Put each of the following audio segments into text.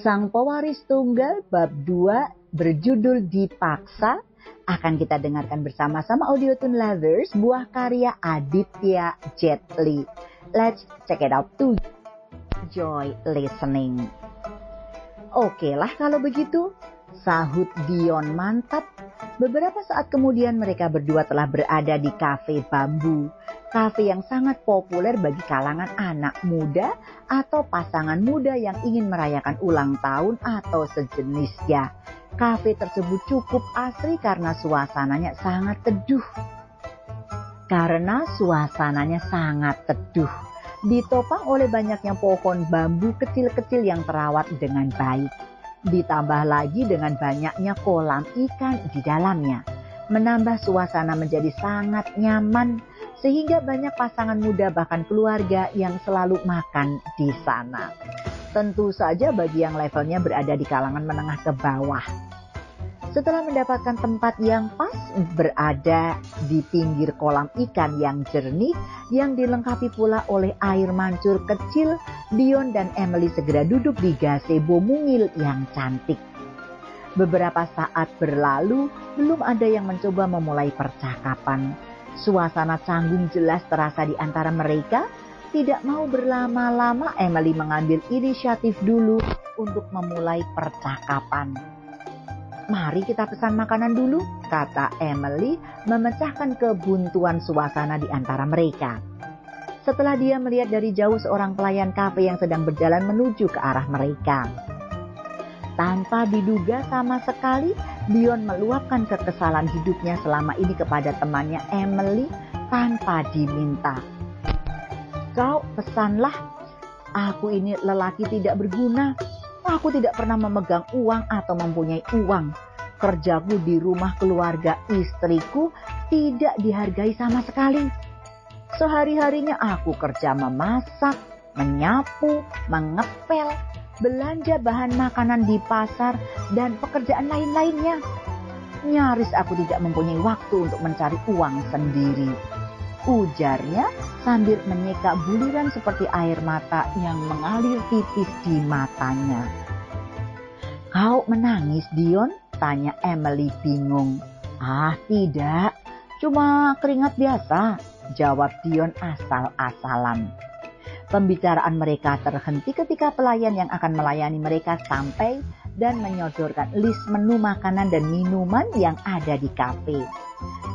Sang Pewaris Tunggal bab 2 berjudul Dipaksa akan kita dengarkan bersama-sama Audio Tune Lovers, buah karya Aditya Jet Li. Let's check it out to enjoy listening. Oke lah kalau begitu, sahut Dion mantap. Beberapa saat kemudian mereka berdua telah berada di kafe bambu. Kafe yang sangat populer bagi kalangan anak muda atau pasangan muda yang ingin merayakan ulang tahun atau sejenisnya. Kafe tersebut cukup asri karena suasananya sangat teduh. Ditopang oleh banyaknya pohon bambu kecil-kecil yang terawat dengan baik. Ditambah lagi dengan banyaknya kolam ikan di dalamnya. Menambah suasana menjadi sangat nyaman, sehingga banyak pasangan muda bahkan keluarga yang selalu makan di sana. Tentu saja bagi yang levelnya berada di kalangan menengah ke bawah. Setelah mendapatkan tempat yang pas berada di pinggir kolam ikan yang jernih yang dilengkapi pula oleh air mancur kecil, Dion dan Emily segera duduk di gazebo mungil yang cantik. Beberapa saat berlalu, belum ada yang mencoba memulai percakapan. Suasana canggung jelas terasa di antara mereka. Tidak mau berlama-lama, Emily mengambil inisiatif dulu untuk memulai percakapan. "Mari kita pesan makanan dulu," kata Emily, memecahkan kebuntuan suasana di antara mereka. Setelah dia melihat dari jauh seorang pelayan kafe yang sedang berjalan menuju ke arah mereka. Tanpa diduga sama sekali, Dion meluapkan kekesalan hidupnya selama ini kepada temannya Emily tanpa diminta. "Kau pesanlah, aku ini lelaki tidak berguna. Aku tidak pernah memegang uang atau mempunyai uang. Kerjaku di rumah keluarga istriku tidak dihargai sama sekali. Sehari-harinya aku kerja memasak, menyapu, mengepel, belanja bahan makanan di pasar, dan pekerjaan lain-lainnya. Nyaris aku tidak mempunyai waktu untuk mencari uang sendiri," ujarnya sambil menyeka buliran seperti air mata yang mengalir tipis di matanya. "Kau menangis, Dion?" tanya Emily bingung. "Ah, tidak, cuma keringat biasa," jawab Dion asal-asalan. Pembicaraan mereka terhenti ketika pelayan yang akan melayani mereka sampai dan menyodorkan list menu makanan dan minuman yang ada di kafe.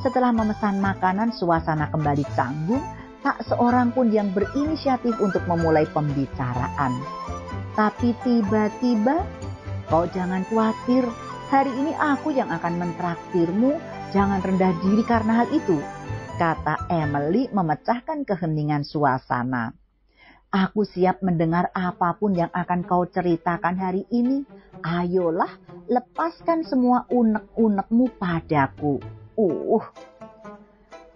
Setelah memesan makanan, suasana kembali canggung. Tak seorang pun yang berinisiatif untuk memulai pembicaraan. Tapi tiba-tiba, "Kau jangan khawatir, hari ini aku yang akan mentraktirmu. Jangan rendah diri karena hal itu," kata Emily memecahkan keheningan suasana. "Aku siap mendengar apapun yang akan kau ceritakan hari ini. Ayolah, lepaskan semua unek-unekmu padaku."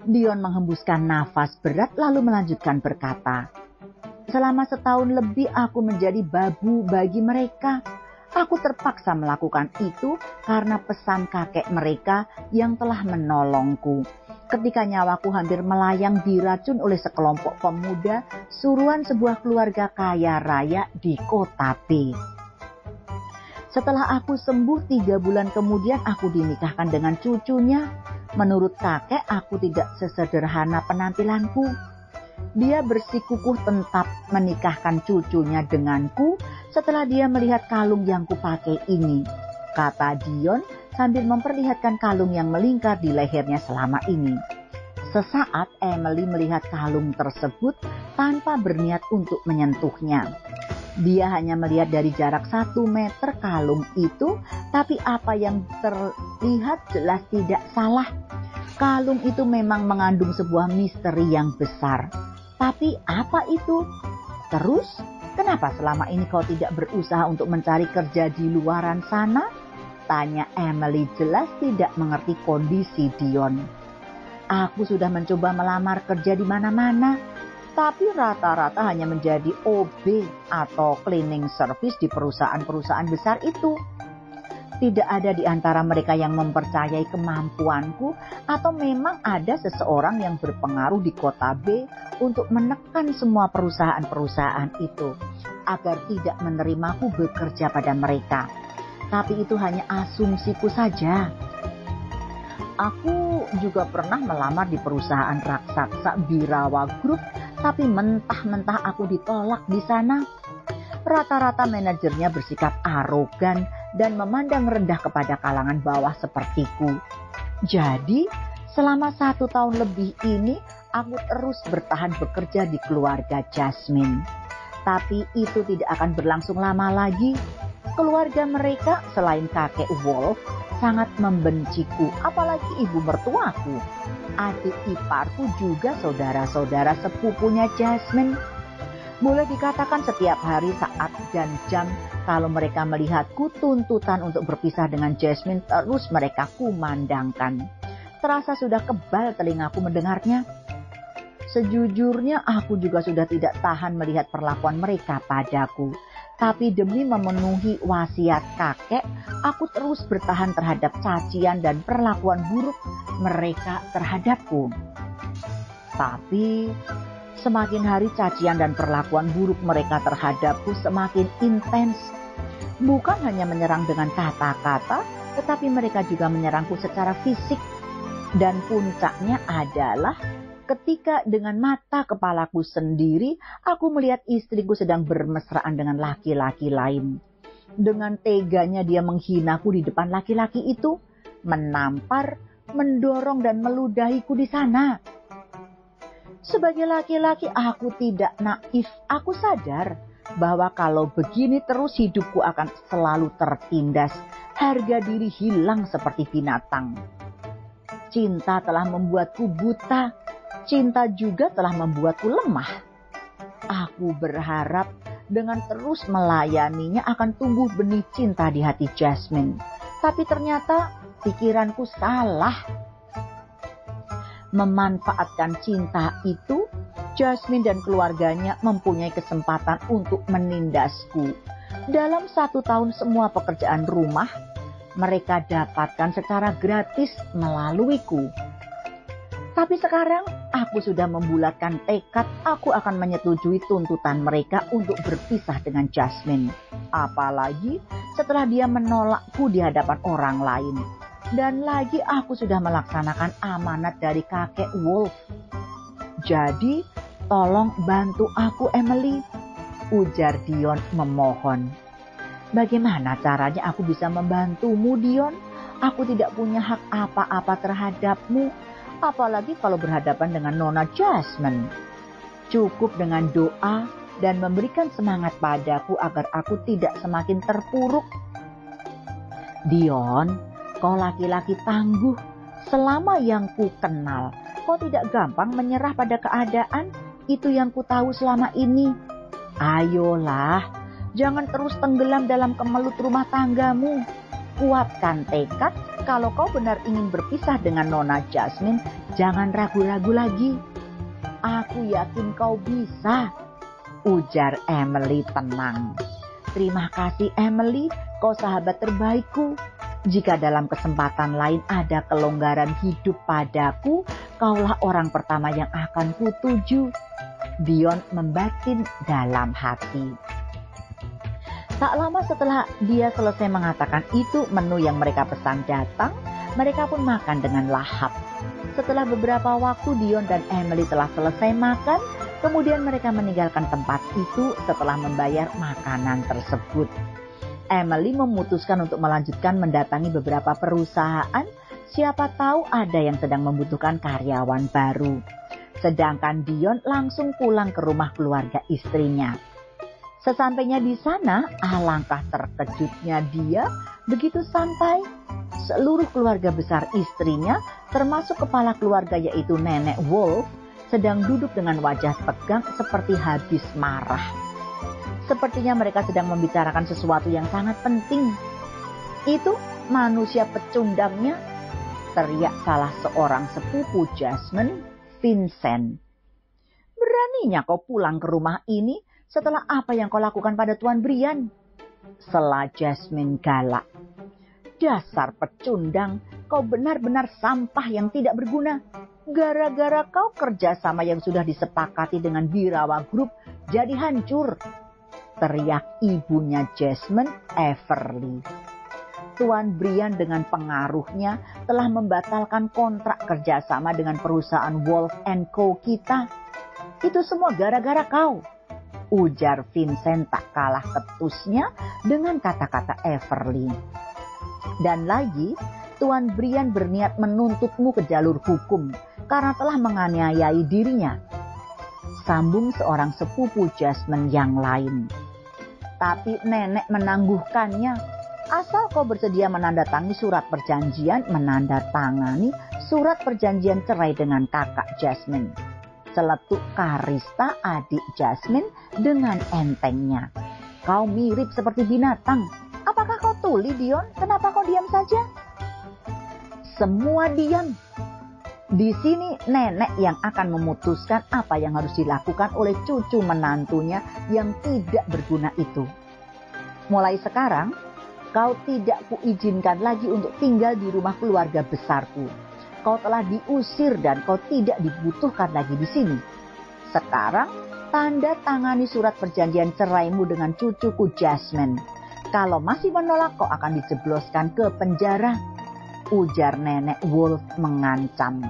Dion menghembuskan nafas berat lalu melanjutkan berkata, "Selama setahun lebih aku menjadi babu bagi mereka. Aku terpaksa melakukan itu karena pesan kakek mereka yang telah menolongku. Ketika nyawaku hampir melayang diracun oleh sekelompok pemuda suruhan sebuah keluarga kaya raya di kota B. Setelah aku sembuh 3 bulan kemudian aku dinikahkan dengan cucunya. Menurut kakek aku tidak sesederhana penampilanku. Dia bersikukuh tetap menikahkan cucunya denganku setelah dia melihat kalung yang kupakai ini," kata Dion sambil memperlihatkan kalung yang melingkar di lehernya selama ini. Sesaat Emily melihat kalung tersebut tanpa berniat untuk menyentuhnya. Dia hanya melihat dari jarak 1 meter kalung itu, tapi apa yang terlihat jelas tidak salah. Kalung itu memang mengandung sebuah misteri yang besar. Tapi apa itu? "Terus, kenapa selama ini kau tidak berusaha untuk mencari kerja di luaran sana?" tanya Emily jelas tidak mengerti kondisi Dion. "Aku sudah mencoba melamar kerja di mana-mana, tapi rata-rata hanya menjadi OB atau cleaning service di perusahaan-perusahaan besar itu. Tidak ada di antara mereka yang mempercayai kemampuanku, atau memang ada seseorang yang berpengaruh di kota B untuk menekan semua perusahaan-perusahaan itu. agar tidak menerimaku bekerja pada mereka. Tapi itu hanya asumsiku saja. Aku juga pernah melamar di perusahaan raksasa Birawa Group, tapi mentah-mentah aku ditolak di sana. Rata-rata manajernya bersikap arogan dan memandang rendah kepada kalangan bawah sepertiku. Jadi, selama 1 tahun lebih ini, aku terus bertahan bekerja di keluarga Jasmine. Tapi itu tidak akan berlangsung lama lagi. Keluarga mereka selain kakek Wolf sangat membenciku, apalagi ibu mertuaku. Adik iparku juga saudara-saudara sepupunya Jasmine. Boleh dikatakan setiap hari, saat dan jam, kalau mereka melihatku, tuntutan untuk berpisah dengan Jasmine terus mereka kumandangkan. Terasa sudah kebal telingaku mendengarnya. Sejujurnya aku juga sudah tidak tahan melihat perlakuan mereka padaku. Tapi demi memenuhi wasiat kakek, aku terus bertahan terhadap cacian dan perlakuan buruk mereka terhadapku. Tapi semakin hari cacian dan perlakuan buruk mereka terhadapku semakin intens. Bukan hanya menyerang dengan kata-kata, tetapi mereka juga menyerangku secara fisik. Dan puncaknya adalah ketika dengan mata kepalaku sendiri, aku melihat istriku sedang bermesraan dengan laki-laki lain. Dengan teganya dia menghinaku di depan laki-laki itu, menampar, mendorong dan meludahiku di sana. Sebagai laki-laki aku tidak naif. Aku sadar bahwa kalau begini terus hidupku akan selalu tertindas. Harga diri hilang seperti binatang. Cinta telah membuatku buta. Cinta juga telah membuatku lemah. Aku berharap dengan terus melayaninya akan tumbuh benih cinta di hati Jasmine. Tapi ternyata pikiranku salah. Memanfaatkan cinta itu, Jasmine dan keluarganya mempunyai kesempatan untuk menindasku. Dalam 1 tahun semua pekerjaan rumah mereka dapatkan secara gratis melaluiku. Tapi sekarang aku sudah membulatkan tekad, aku akan menyetujui tuntutan mereka untuk berpisah dengan Jasmine. Apalagi setelah dia menolakku di hadapan orang lain. Dan lagi aku sudah melaksanakan amanat dari kakek Wolf. Jadi tolong bantu aku, Emily, ujar Dion memohon. Bagaimana caranya aku bisa membantumu, Dion? Aku tidak punya hak apa-apa terhadapmu, apalagi kalau berhadapan dengan Nona Jasmine. Cukup dengan doa dan memberikan semangat padaku agar aku tidak semakin terpuruk. Dion, kau laki-laki tangguh. Selama yang ku kenal, kau tidak gampang menyerah pada keadaan. Itu yang ku tahu selama ini. Ayolah, jangan terus tenggelam dalam kemelut rumah tanggamu. Kuatkan tekad, kalau kau benar ingin berpisah dengan Nona Jasmine, jangan ragu-ragu lagi. Aku yakin kau bisa, ujar Emily tenang. Terima kasih, Emily, kau sahabat terbaikku. Jika dalam kesempatan lain ada kelonggaran hidup padaku, kaulah orang pertama yang akan kutuju. Dion membatin dalam hati. Tak lama setelah dia selesai mengatakan itu, menu yang mereka pesan datang. Mereka pun makan dengan lahap. Setelah beberapa waktu Dion dan Emily telah selesai makan, kemudian mereka meninggalkan tempat itu setelah membayar makanan tersebut. Emily memutuskan untuk melanjutkan mendatangi beberapa perusahaan, siapa tahu ada yang sedang membutuhkan karyawan baru. Sedangkan Dion langsung pulang ke rumah keluarga istrinya. Sesampainya di sana, alangkah terkejutnya dia begitu sampai. Seluruh keluarga besar istrinya, termasuk kepala keluarga yaitu Nenek Wolf, sedang duduk dengan wajah tegang seperti habis marah. Sepertinya mereka sedang membicarakan sesuatu yang sangat penting. Itu manusia pecundangnya, teriak salah seorang sepupu Jasmine, Vincent. Beraninya kau pulang ke rumah ini setelah apa yang kau lakukan pada Tuan Brian? Sela Jasmine galak. Dasar pecundang, kau benar-benar sampah yang tidak berguna. Gara-gara kau kerjasama yang sudah disepakati dengan Birawa Group jadi hancur. teriak ibunya Jasmine, Everly. Tuan Brian dengan pengaruhnya telah membatalkan kontrak kerjasama dengan perusahaan Wolf & Co kita. Itu semua gara-gara kau, ujar Vincent tak kalah ketusnya dengan kata-kata Everly. Dan lagi, Tuan Brian berniat menuntutmu ke jalur hukum karena telah menganiayai dirinya, sambung seorang sepupu Jasmine yang lain. Tapi nenek menangguhkannya, asal kau bersedia menandatangani surat perjanjian cerai dengan kakak Jasmine. Celetuk Karista adik Jasmine dengan entengnya. Kau mirip seperti binatang. Apakah kau tuli, Dion? Kenapa kau diam saja? Semua diam. Di sini nenek yang akan memutuskan apa yang harus dilakukan oleh cucu menantunya yang tidak berguna itu. Mulai sekarang, kau tidak kuizinkan lagi untuk tinggal di rumah keluarga besarku. Kau telah diusir dan kau tidak dibutuhkan lagi di sini. Sekarang, tanda tangani surat perjanjian ceraimu dengan cucuku Jasmine. Kalau masih menolak, kau akan dijebloskan ke penjara, ujar Nenek Wolf mengancam.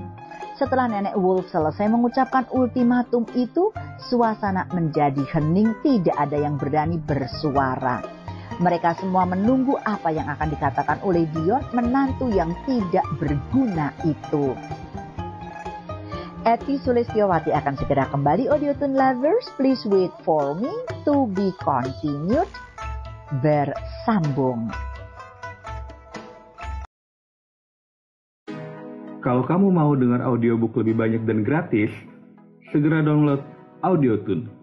Setelah Nenek Wolf selesai mengucapkan ultimatum itu, suasana menjadi hening, tidak ada yang berani bersuara. Mereka semua menunggu apa yang akan dikatakan oleh Dion, menantu yang tidak berguna itu. Eti Sulistyowati akan segera kembali. Audiotune lovers, please wait for me to be continued. Bersambung. Kalau kamu mau dengar audiobook lebih banyak dan gratis, segera download Audiotune.